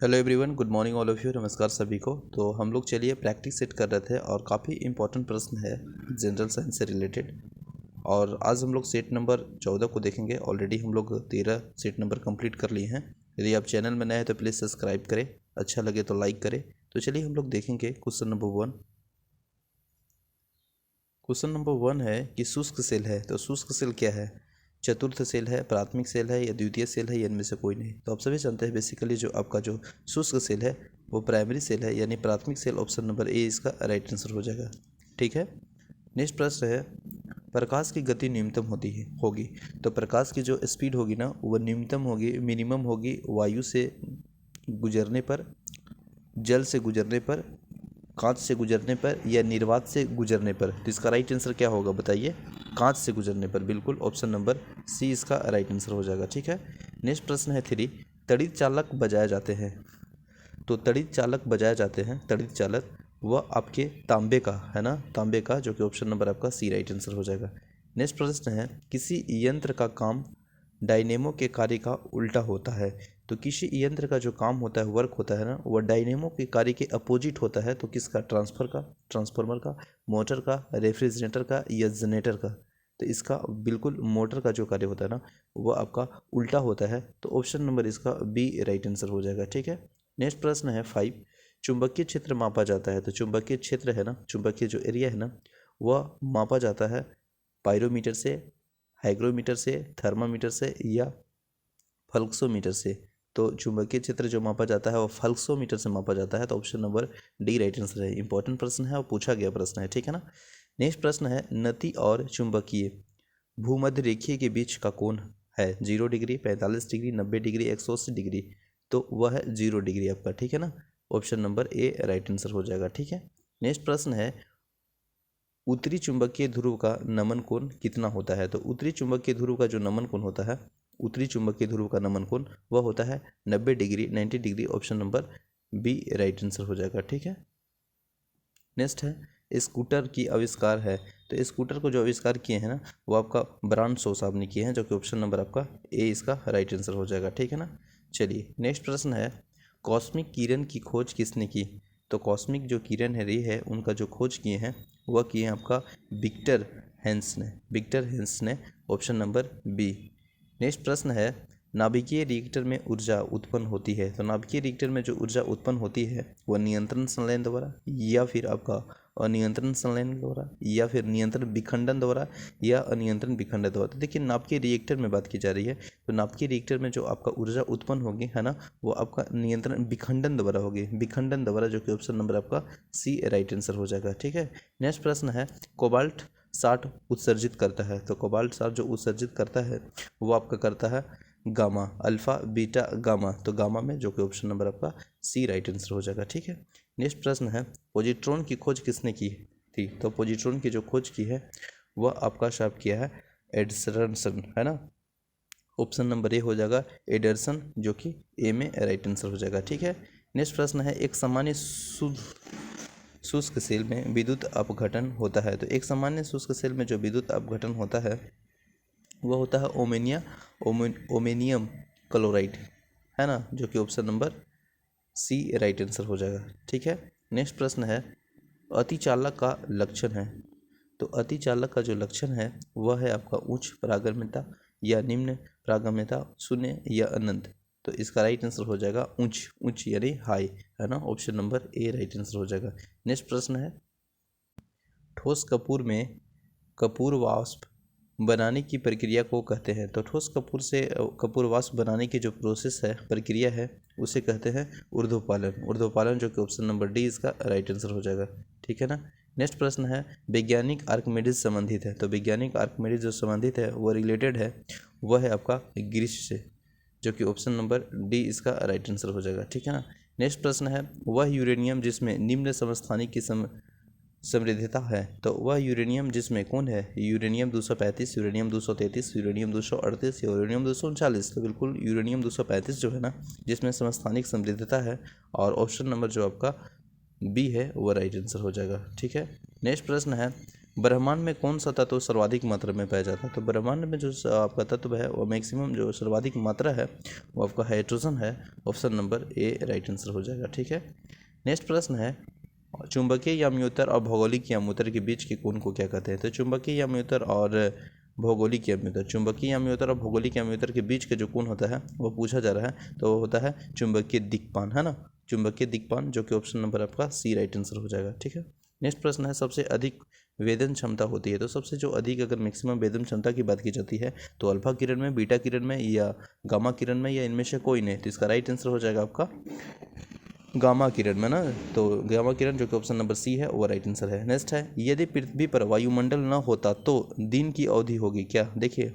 Hello everyone, good morning all of you. नमस्कार सभी को। तो हम लोग चलिए प्रैक्टिस सेट कर रहे थे और काफ़ी इंपॉर्टेंट प्रश्न है जनरल साइंस से रिलेटेड। और आज हम लोग सेट नंबर 14 को देखेंगे। ऑलरेडी हम लोग 13 सेट नंबर कंप्लीट कर लिए हैं। यदि आप चैनल में नए हैं तो प्लीज़ सब्सक्राइब करें, अच्छा लगे तो लाइक करें। तो चलिए हम लोग देखेंगे क्वेश्चन नंबर 1। क्वेश्चन नंबर 1 है कि शुष्क सेल है तो शुष्क सेल क्या है? चतुर्थ सेल है, प्राथमिक सेल है या द्वितीय सेल है या इनमें से कोई नहीं? तो आप सभी जानते हैं बेसिकली जो आपका जो शुष्क सेल है वो प्राइमरी सेल है, यानी प्राथमिक सेल। ऑप्शन नंबर ए इसका राइट आंसर हो जाएगा। ठीक है। नेक्स्ट प्रश्न है, प्रकाश की गति न्यूनतम होगी। तो प्रकाश की जो स्पीड होगी ना वो न्यूनतम होगी, मिनिमम होगी वायु से गुजरने पर, जल से गुजरने पर, कांच से गुजरने पर या निर्वात से गुजरने पर। तो इसका राइट आंसर क्या होगा बताइए? कांच से गुजरने पर। बिल्कुल ऑप्शन नंबर सी इसका राइट आंसर हो जाएगा। ठीक है। नेक्स्ट प्रश्न है 3, तड़ित चालक बजाए जाते हैं। तो तड़ित चालक बजाए जाते हैं, तड़ित चालक वह आपके तांबे का है ना, तांबे का, जो कि ऑप्शन नंबर आपका सी राइट आंसर हो जाएगा। नेक्स्ट प्रश्न है, किसी यंत्र का काम डायनेमो के कार्य का उल्टा होता है। तो किसी यंत्र का जो काम होता है, वर्क होता है ना, वह डायनेमो के कार्य के अपोजिट होता है। तो किसका? ट्रांसफार्मर का, मोटर का, रेफ्रिजरेटर का या जनरेटर का? तो इसका बिल्कुल मोटर का जो कार्य होता है ना वो आपका उल्टा होता है। तो ऑप्शन नंबर इसका बी राइट आंसर हो जाएगा। ठीक है। नेक्स्ट प्रश्न है 5, चुंबकीय क्षेत्र मापा जाता है। तो चुंबकीय क्षेत्र है ना, चुंबकीय जो एरिया है ना वह मापा जाता है पायरोमीटर से, हाइग्रोमीटर से, थर्मामीटर से या फ्लक्सोमीटर से। तो चुंबकीय क्षेत्र जो मापा जाता है वो फ्लक्सोमीटर से मापा जाता है। तो option number D right answer है। इंपॉर्टेंट प्रश्न है और पूछा गया प्रश्न है। ठीक है ना। नेक्स्ट प्रश्न है, नती और चुंबकीय भूमध्य रेखीय के बीच का कोण है 0 डिग्री, 45 डिग्री, 90 डिग्री, 180 डिग्री। तो वह है 0 डिग्री आपका। ठीक है ना। Option number A right answer हो जाएगा। ठीक है। नेक्स्ट प्रश्न है, उत्तरी चुंबकीय ध्रुव का नमन कोण कितना होता है? तो उत्तरी चुंबकीय ध्रुव का जो नमन कोण होता है, उत्तरी चुंबकीय ध्रुव का नमन कोण वह होता है 90 degree, 90 degree. Option number B right answer हो जाएगा। ठीक है। नेक्स्ट है, स्कूटर की आविष्कार है। तो स्कूटर को जो आविष्कार किए हैं ना वो आपका ब्रांड शो साहब ने किए हैं, जो कि ऑप्शन नंबर आपका ए इसका राइट आंसर हो जाएगा। ठीक है ना। चलिए नेक्स्ट प्रश्न है, कॉस्मिक किरण की खोज किसने की? तो कॉस्मिक जो किरण है रही है उनका जो खोज किए हैं वह किए हैं आपका विक्टर हेंस ने, विक्टर हेंस ने। Option number B. नेक्स्ट प्रश्न है, नाभिकीय रिएक्टर में ऊर्जा उत्पन्न होती है। तो नाभिकीय रिएक्टर में जो ऊर्जा उत्पन्न होती है वह नियंत्रण संलयन द्वारा या फिर आपका अनियंत्रण संलयन द्वारा या फिर नियंत्रण विखंडन द्वारा या अनियंत्रण विखंडन द्वारा। तो देखिए नाभिकीय रिएक्टर में बात की जा रही है। तो नाभिकीय रिएक्टर में जो आपका ऊर्जा उत्पन्न होगी है ना वो आपका नियंत्रण विखंडन द्वारा होगी, विखंडन द्वारा, जो कि ऑप्शन नंबर आपका सी राइट आंसर हो जाएगा। ठीक है। नेक्स्ट प्रश्न है, कोबाल्ट 60 उत्सर्जित करता है। तो कोबाल्ट 60 जो उत्सर्जित करता है वो आपका करता है गामा, अल्फा बीटा गामा। तो गामा में, जो कि ऑप्शन नंबर आपका सी राइट आंसर हो जाएगा। ठीक है। नेक्स्ट प्रश्न है, पॉजिट्रॉन की खोज किसने की थी? तो पॉजिट्रॉन की जो खोज की है वह आपका शार्प किया है एडर्सन, है ना। ऑप्शन नंबर ए हो जाएगा एडर्सन, जो कि ए में राइट आंसर हो जाएगा। ठीक है। नेक्स्ट प्रश्न है, एक सामान्य शुष्क सेल में विद्युत अपघटन होता है। तो एक सामान्य शुष्क सेल में जो विद्युत अपघटन होता है वह होता है ओमेनियम क्लोराइड, है ना, जो कि option number C right answer हो जाएगा। ठीक है। नेक्स्ट प्रश्न है, अतिचालक का लक्षण है। तो अतिचालक का जो लक्षण है वह है आपका उच्च परागम्यता या निम्न परागम्यता, शून्य या अनंत। तो इसका राइट आंसर हो जाएगा उच्च, उच्च यानी हाई, है ना। Option number A right answer हो जाएगा। नेक्स्ट प्रश्न है, ठोस कपूर में कपूर वाष्प बनाने की प्रक्रिया को कहते हैं। तो ठोस कपूर से कपूर वाष्प बनाने की जो प्रोसेस है, प्रक्रिया है, उसे कहते हैं ऊर्ध्वपालन, ऊर्ध्वपालन, जो कि ऑप्शन नंबर डी इसका राइट आंसर हो जाएगा। ठीक है ना। नेक्स्ट प्रश्न है, वैज्ञानिक आर्किमिडीज संबंधित है। तो वैज्ञानिक आर्किमिडीज जो संबंधित है वो रिलेटेड है, वह है आपका ग्रीस से, जो कि ऑप्शन नंबर डी इसका राइट आंसर हो जाएगा। ठीक है ना। नेक्स्ट प्रश्न है, वह यूरेनियम जिसमें निम्न समस्थानिक की समृद्धता है। तो वह यूरेनियम जिसमें कौन है? यूरेनियम 235, यूरेनियम 233, यूरेनियम 238 या यूरेनियम 239। तो बिल्कुल यूरेनियम 235 जो है ना जिसमें समस्थानिक समृद्धता है, और ऑप्शन नंबर जो आपका बी है वो राइट आंसर हो जाएगा। ठीक है। नेक्स्ट प्रश्न है, ब्रह्मांड में कौन सा तत्व सर्वाधिक मात्रा में पाया जाता है? तो ब्रह्मांड में जो आपका तत्व है वो मैक्सिमम जो सर्वाधिक मात्रा है वो आपका हाइड्रोजन है। Option number A right answer हो जाएगा। ठीक है, नेक्स्ट प्रश्न है चुंबकीय याम्योत्तर और भौगोलिक याम्योत्तर के बीच के कोण को क्या कहते हैं? तो चुंबकीय याम्योत्तर और भौगोलिक याम्योत्तर, चुंबकीय याम्योत्तर और भौगोलिक याम्योत्तर के बीच का जो कोण होता है वो पूछा जा रहा है, तो वो होता है चुंबकीय दिक्पान, है ना, चुंबकीय दिक्पान, जो कि ऑप्शन नंबर आपका सी राइट आंसर हो जाएगा। ठीक है, नेक्स्ट प्रश्न है सबसे अधिक वेदन क्षमता होती है? तो सबसे जो अधिक अगर मैक्सिमम वेदन क्षमता की बात की जाती है तो अल्फा किरण में, बीटा किरण में या गामा किरण में, या इनमें से कोई नहीं, तो इसका राइट आंसर हो जाएगा आपका गामा किरण में ना, तो गामा किरण जो कि ऑप्शन नंबर सी है वो राइट आंसर है। नेक्स्ट है यदि पृथ्वी पर वायुमंडल न होता तो दिन की अवधि होगी क्या? देखिए,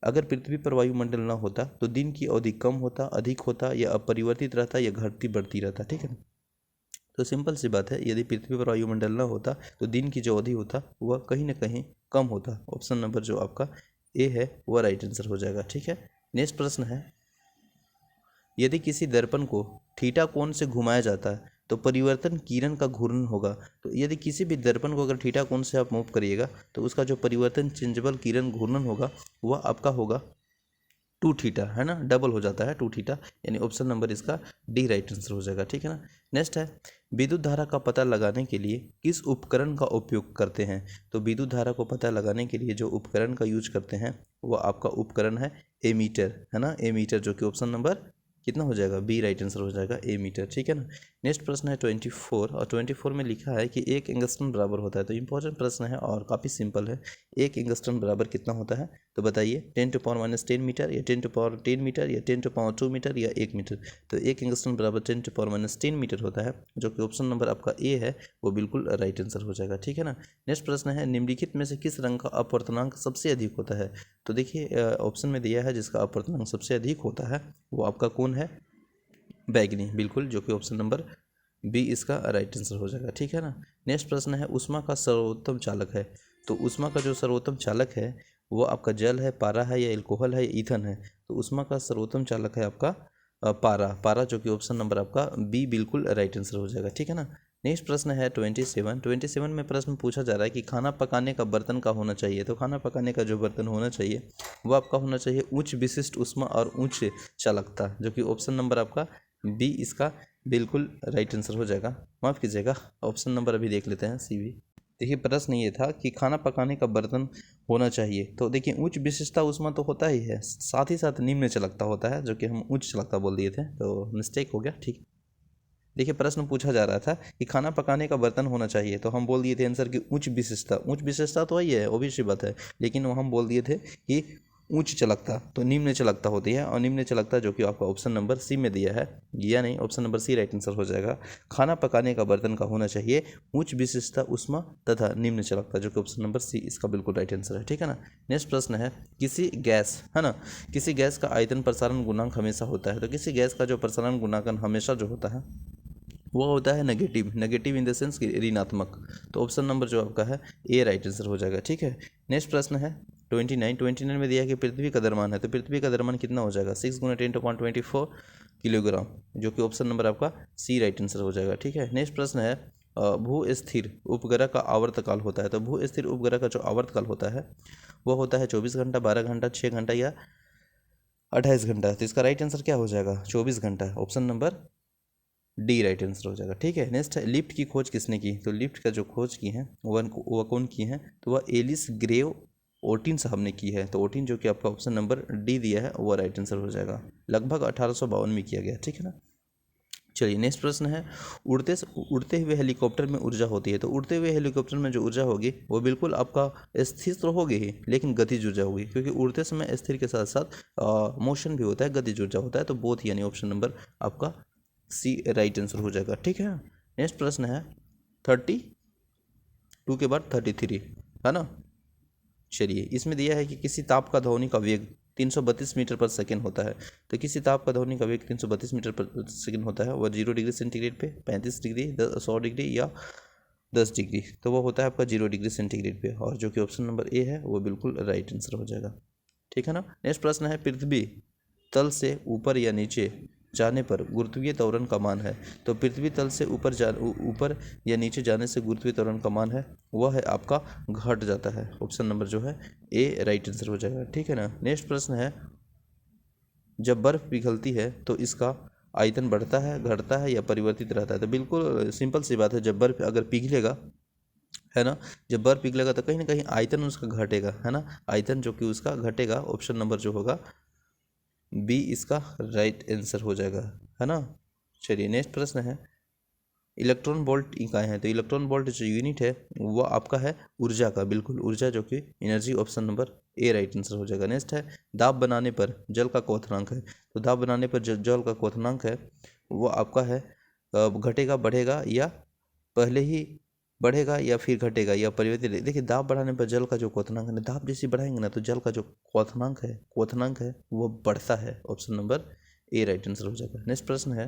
अगर पृथ्वी पर वायुमंडल न होता तो दिन की अवधि कम होता, अधिक होता, या अपरिवर्तित रहता, या घटती बढ़ती रहता। ठीक है, तो सिंपल सी बात है, यदि पृथ्वी पर वायुमंडल न होता तो दिन की जो अवधि होता वह कहीं ना कहीं कम होता। ऑप्शन नंबर जो आपका ए है वह राइट आंसर हो जाएगा। ठीक है, नेक्स्ट प्रश्न है यदि किसी दर्पण को थीटा कोण से घुमाया जाता है तो परिवर्तन किरण का घूर्णन होगा। तो यदि किसी भी दर्पण को अगर थीटा कोण से आप मूव करिएगा तो उसका जो परिवर्तन चेंजेबल किरण घूर्णन होगा वह आपका होगा 2 थीटा, है ना, डबल हो जाता है 2 थीटा, यानी ऑप्शन नंबर इसका डी राइट आंसर हो जाएगा। ठीक है ना, नेक्स्ट है विद्युत धारा का पता लगाने के लिए किस उपकरण का उपयोग करते हैं? तो विद्युत धारा को पता लगाने के लिए जो उपकरण का यूज करते हैं वो आपका उपकरण है एमीटर, है ना, एमीटर, जो कि ऑप्शन नंबर कितना हो जाएगा? बी राइट आंसर हो जाएगा, एमीटर। ठीक है ना, नेक्स्ट प्रश्न है 24, और 24 में लिखा है कि एक एंगस्ट्रम बराबर होता है। तो इंपॉर्टेंट प्रश्न है और काफ़ी सिंपल है। एक एंगस्ट्रम बराबर कितना होता है? तो बताइए, 10⁻⁻10 मीटर, या 10⁻10 मीटर, या 10⁻2 मीटर, या 1 मीटर? तो एक एंगस्ट्रम बराबर 10⁻10 मीटर होता है, जो कि ऑप्शन नंबर आपका ए है वो बिल्कुल राइट आंसर हो जाएगा। ठीक है ना, नेक्स्ट प्रश्न है निम्नलिखित में से किस रंग का अपवर्तनांक सबसे अधिक होता है? तो देखिए ऑप्शन में दिया है जिसका अपवर्तनांक सबसे अधिक होता है वो आपका कौन है? बैगनी, बिल्कुल, जो कि ऑप्शन नंबर बी इसका राइट आंसर हो जाएगा। ठीक है ना, नेक्स्ट प्रश्न है ऊष्मा का सर्वोत्तम चालक है? तो ऊष्मा का जो सर्वोत्तम चालक है वो आपका जल है, पारा है, या एल्कोहल है, या ईथन है? तो ऊष्मा का सर्वोत्तम चालक है आपका पारा, पारा, जो कि ऑप्शन नंबर आपका बी बिल्कुल राइट आंसर हो जाएगा। ठीक है ना, नेक्स्ट प्रश्न है 27 में प्रश्न पूछा जा रहा है कि खाना पकाने का बर्तन का होना चाहिए? तो खाना पकाने का जो बर्तन होना चाहिए वो आपका होना चाहिए उच्च विशिष्ट ऊष्मा और उच्च चालकता, जो कि ऑप्शन नंबर आपका बी इसका बिल्कुल राइट आंसर हो जाएगा। माफ़ कीजिएगा, ऑप्शन नंबर अभी देख लेते हैं, सी भी। देखिए प्रश्न ये था कि खाना पकाने का बर्तन होना चाहिए, तो देखिए उच्च विशिष्टता ऊष्मा तो होता ही है, साथ ही साथ निम्न चालकता होता है, जो कि हम उच्च चालकता बोल दिए थे, तो मिस्टेक हो गया। ठीक, देखिए प्रश्न पूछा जा रहा था कि खाना पकाने का बर्तन होना चाहिए, तो हम बोल दिए थे आंसर की उच्च विशिष्टता। उच्च विशिष्टता तो वही है, ऑब्वियस बात है, लेकिन हम बोल दिए थे कि उच्च चालकता, तो निम्न चालकता होती है, और निम्न चालकता जो कि आपका ऑप्शन नंबर सी में दिया है, या नहीं, option number C right answer हो जाएगा। खाना पकाने का बर्तन का होना चाहिए उच्च विशिष्टता ऊष्मा तथा निम्न चालकता, जो कि ऑप्शन नंबर सी इसका बिल्कुल राइट आंसर है। ठीक है ना, नेक्स्ट प्रश्न है किसी गैस, है ना, किसी गैस का आयतन प्रसारण गुणांक हमेशा होता है? तो किसी गैस का जो प्रसारण गुणांक हमेशा जो होता है वो होता है negative, negative in the sense ऋणात्मक, तो ऑप्शन नंबर जो आपका है ए राइट आंसर हो जाएगा। ठीक है, नेक्स्ट प्रश्न है 29 में दिया है कि पृथ्वी का द्रव्यमान है, तो पृथ्वी का द्रव्यमान कितना हो जाएगा? 6 × 10⁻24 किलोग्राम, जो कि ऑप्शन नंबर आपका सी राइट आंसर हो जाएगा। ठीक है, नेक्स्ट प्रश्न है भू स्थिर उपग्रह का आवर्तकाल होता है? तो भू स्थिर उपग्रह का जो आवर्तकाल होता है वो होता है 24 घंटा, 12 घंटा, 6 घंटा, या 28 घंटा? तो इसका राइट आंसर क्या हो जाएगा? 24 घंटा, option number D right answer हो जाएगा। ठीक है, नेक्स्ट है लिफ्ट की खोज किसने की? तो लिफ्ट का जो खोज की है वह कौन की है? तो वह एलिस ग्रेव ओटिन साहब ने की है, तो ओटिन जो कि आपका ऑप्शन नंबर डी दिया है वह राइट आंसर हो जाएगा। लगभग 1852 में किया गया। ठीक है ना, चलिए नेक्स्ट प्रश्न है उड़ते हुए हेलीकॉप्टर में ऊर्जा होती है? तो उड़ते हुए हेलीकॉप्टर में जो ऊर्जा होगी वो बिल्कुल आपका स्थिर तो होगी ही, लेकिन गतिज ऊर्जा होगी, क्योंकि उड़ते समय स्थिर के साथ साथ मोशन भी होता है, गतिज ऊर्जा होता है, तो बोथ, यानी ऑप्शन नंबर आपका सी राइट आंसर हो जाएगा। ठीक है, नेक्स्ट प्रश्न है 32 के बाद 33, है ना। चलिए इसमें दिया है कि किसी ताप का ध्वनि का वेग 332 मीटर पर सेकेंड होता है? तो किसी ताप का ध्वनि का वेग 332 मीटर पर सेकेंड होता है, वह 0 डिग्री सेंटीग्रेड पे, 35 डिग्री, 100 डिग्री, या 10 डिग्री? तो वो होता है आपका 0 डिग्री सेंटीग्रेड पे, और जो कि ऑप्शन नंबर ए है वो बिल्कुल राइट आंसर हो जाएगा। ठीक है ना, नेक्स्ट प्रश्न है पृथ्वी तल से ऊपर या नीचे जाने पर गुरुत्वीय त्वरण का मान है। तो पृथ्वी तल से ऊपर या नीचे जाने से गुरुत्वीय त्वरण का मान है वह है आपका घट जाता है। ऑप्शन नंबर जो है ए राइट आंसर हो जाएगा। ठीक है ना। नेक्स्ट प्रश्न है, जब बर्फ पिघलती है तो इसका आयतन बढ़ता है, घटता है या परिवर्तित रहता है। तो बिल्कुल सिंपल सी बात है, जब बर्फ अगर पिघलेगा है ना, जब बर्फ पिघलेगा तो कहीं ना कहीं आयतन उसका घटेगा, है ना, आयतन जो कि उसका घटेगा। ऑप्शन नंबर जो होगा बी इसका राइट आंसर हो जाएगा, है ना। चलिए नेक्स्ट प्रश्न है, इलेक्ट्रॉन वोल्ट इकाई है। तो इलेक्ट्रॉन वोल्ट जो यूनिट है वो आपका है ऊर्जा का, बिल्कुल ऊर्जा जो कि energy. Option number A right answer हो जाएगा। नेक्स्ट है, दाब बनाने पर जल का क्वथनांक है। तो दाब बनाने पर जो जल का क्वथनांक है वो आपका है घटेगा, बढ़ेगा या पहले ही बढ़ेगा या फिर घटेगा या परिवर्तित। देखिए दाब बढ़ाने पर जल का जो क्वथनांक है ना, दाब जैसे बढ़ाएंगे ना तो जल का जो क्वथनांक है वो बढ़ता है। Option number A right answer हो जाएगा। नेक्स्ट प्रश्न है,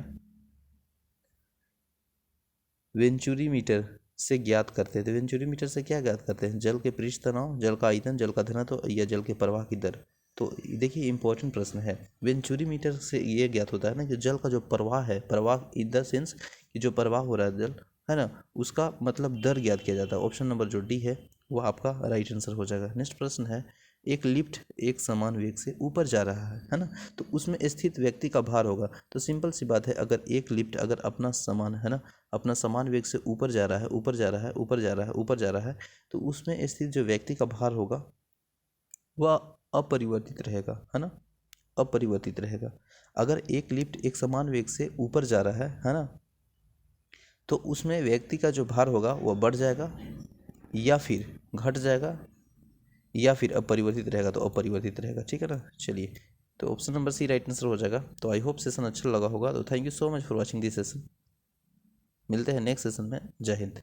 वेंचुरी मीटर से ज्ञात करते हैं। तो वेंचुरी मीटर से क्या ज्ञात करते हैं? जल के पृष्ठ तनाव, जल का आयतन, जल का घनत्व या जल के प्रवाह की दर। तो देखिए इंपॉर्टेंट प्रश्न है। वेंचुरी मीटर से ये ज्ञात होता है ना कि जल का जो प्रवाह है, प्रवाह इन द सेंस कि जो प्रवाह हो रहा है जल, है ना, उसका मतलब दर ज्ञात किया जाता है। ऑप्शन नंबर जो डी है वो आपका राइट आंसर हो जाएगा। नेक्स्ट प्रश्न है, एक लिफ्ट एक समान वेग से ऊपर जा रहा है ना, तो उसमें स्थित व्यक्ति का भार होगा। तो सिंपल सी बात है, अगर एक लिफ्ट अगर अपना समान, है ना, अपना समान वेग से ऊपर जा रहा है, ऊपर जा रहा है, ऊपर जा रहा है, ऊपर जा रहा है, तो उसमें स्थित जो व्यक्ति का भार होगा वह अपरिवर्तित रहेगा, है ना, अपरिवर्तित रहेगा। अगर एक लिफ्ट एक समान वेग से ऊपर जा रहा है ना, तो उसमें व्यक्ति का जो भार होगा वह बढ़ जाएगा या फिर घट जाएगा या फिर अपरिवर्तित रहेगा। तो अपरिवर्तित रहेगा, ठीक है ना। चलिए, तो option number C right answer हो जाएगा। तो आई होप सेशन अच्छा लगा होगा। तो thank you so much for watching this session. मिलते हैं नेक्स्ट सेशन में। जय हिंद।